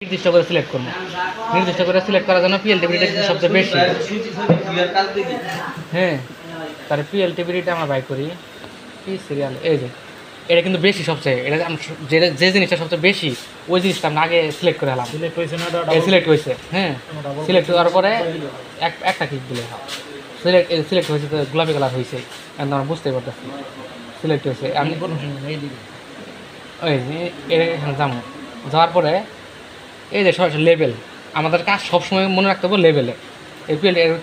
নির্দিষ্ট করে সিলেক্ট করবো। নির্দিষ্ট করে সিলেক্ট করার জন্য পিএলটিভিটা সবচেয়ে বেশি। হ্যাঁ, তার পিএলটিভিটা আমরা বাই করি পি সিরিয়াল। এই যে এটা কিন্তু বেশি সবচেয়ে, এটা যে জিনিসটা সবচেয়ে বেশি ওই জিনিসটা আমরা আগে সিলেক্ট করে এলাম। সিলেক্ট হয়েছে। হ্যাঁ, সিলেক্ট হওয়ার পরে একটা ক্লিক দিলে সিলেক্ট হয়েছে, তো গোলাপি কালার হয়েছে, আমরা বুঝতেই পারতেছি সিলেক্ট হয়েছে। আমি ওই এটা এখানে যাবো, যাওয়ার পরে এই যে সরাসরি লেভেল, আমাদের কাজ সবসময় মনে রাখতে হবে লেভেলে। এই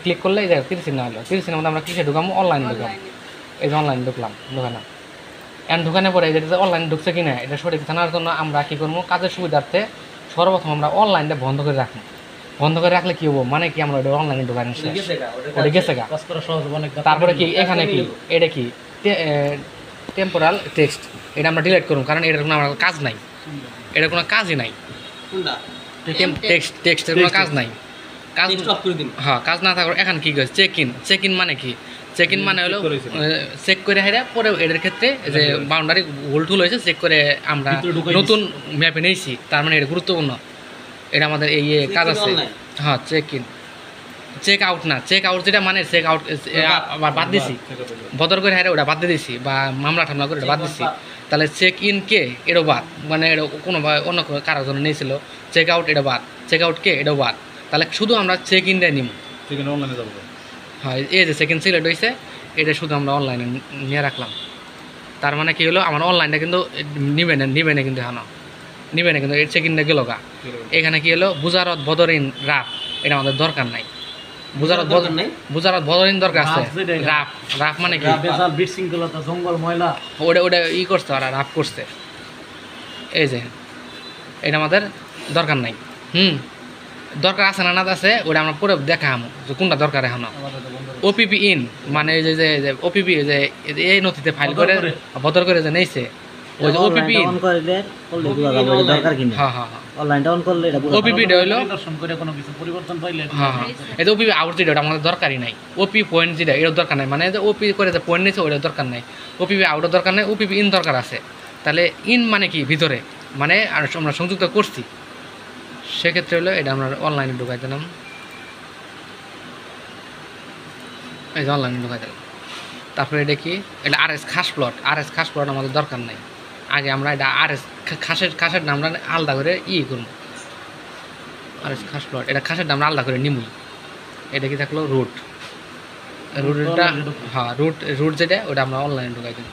ক্লিক করলে এই যে 30 চিহ্ন হলো, 30 চিহ্নের মধ্যে আমরা কিসে ঢুকাবো? অনলাইন ঢুকাবো। এই যে অনলাইন ঢুকলাম, ঢুকানো এখন ঢুকানোর পরে যেটা অনলাইন ঢুকছে কিনা এটা সঠিক জানার জন্য আমরা কী করবো? কাজের সুবিধার্থে সর্বপ্রথম আমরা অনলাইনটা বন্ধ করে রাখবো। বন্ধ করে রাখলে কী হবো? মানে কি আমরা ওটা অনলাইনে ঢুকানো ওটা গেছে গা। তারপরে কি এখানে কি এটা কি টেম্পোরাল টেক্সট, এটা আমরা ডিলিট করবো, কারণ এটার কোনো আমার কাজ নাই, এটার কোনো কাজই নাই। টেক্সটের কোনো কাজ নাই, হ্যাঁ কাজ না থাকার এখানে কী করে চেক ইন মানে কি? চেক ইন মানে হলো চেক করে হেরা পরে এদের ক্ষেত্রে যে বাউন্ডারি ভুল টুল হয়েছে চেক করে আমরা নতুন ম্যাপে নিয়েছি, তার মানে এটা গুরুত্বপূর্ণ। এটা আমাদের এই কাজ আছে। হ্যাঁ, চেক আউট না, চেক আউট যেটা মানে চেক আউট আবার বাদ দিছি, বদর করে হেরে ওটা বাদ দিয়ে দিছি, বা মামলা টামলা করে এটা বাদ দিছি। তাহলে চেক ইন কে এটাও বাদ, মানে এটা কোনো অন্য কারোর জন্য নিয়েছিল। চেক আউট এটা বাদ, চেক আউট কে এটাও বাদ। তাহলে শুধু আমরা চেক ইনটাই নিব। অনলাইনে যাবো। হয় এই যে সেকেন্ড সিলেক্ট হয়েছে, এটা শুধু আমরা অনলাইনে নিয়ে রাখলাম। তার মানে কি হলো? আমার অনলাইনটা কিন্তু নিবে না কিন্তু এখনো নিবে না, কিন্তু এর চেক ইনটা গেল গা। এখানে কি হলো? বুজারত বদরিন রাফ, এটা আমাদের দরকার নাই। বুজারত বদরিন দরকার আছে। রাফ মানে কি? জঙ্গল ময়লা ওটা ই করছে, ওরা রাফ করছে। এই যে এটা আমাদের দরকার নাই। দরকার আছে না আছে, ওটা আমরা পুরো দেখাম যে কোনটা দরকার এখনো। ওপিপি ইন মানে এই যে ওপিপি যে এই নথিতে ফাইল করে বদল করে যে নেইছে, ওই যে ওপিপি অন করলে দরকার কিনা। হ্যাঁ হ্যাঁ অনলাইনটা অন করলে এটা ওপিপি হইলো দর্শন করে কোনো কিছু পরিবর্তন পাইলে। হ্যাঁ হ্যাঁ, এই যে ওপিপি আউট যেটা আমাদের দরকারই নাই। ওপি পয়েন্ট যেটা এটার দরকার নাই, মানে যে ওপি করে যে পয়েন্ট নিয়েছে ওটার দরকার নাই। ওপিপি আউটের দরকার নাই, ওপিপি ইন দরকার আছে। তাহলে ইন মানে কি? ভিতরে, মানে আর আমরা সংযুক্ত করছি, সেক্ষেত্রে হলো এটা আমরা অনলাইনে ঢুকাই দিলাম। এই যে অনলাইনে ঢুকাই দিলাম। তারপরে এটা কি? এটা RS খাস প্লট আমাদের দরকার নাই। আগে আমরা এটা RS খাসের নাম আমরা আলাদা করে করবো। RS খাস প্লট, এটা খাসের নাম আমরা আলাদা করে নিমুই। এটা কি থাকলো? রুটটা, হ্যাঁ রুট যেটা ওটা আমরা অনলাইনে ঢুকাই দিই।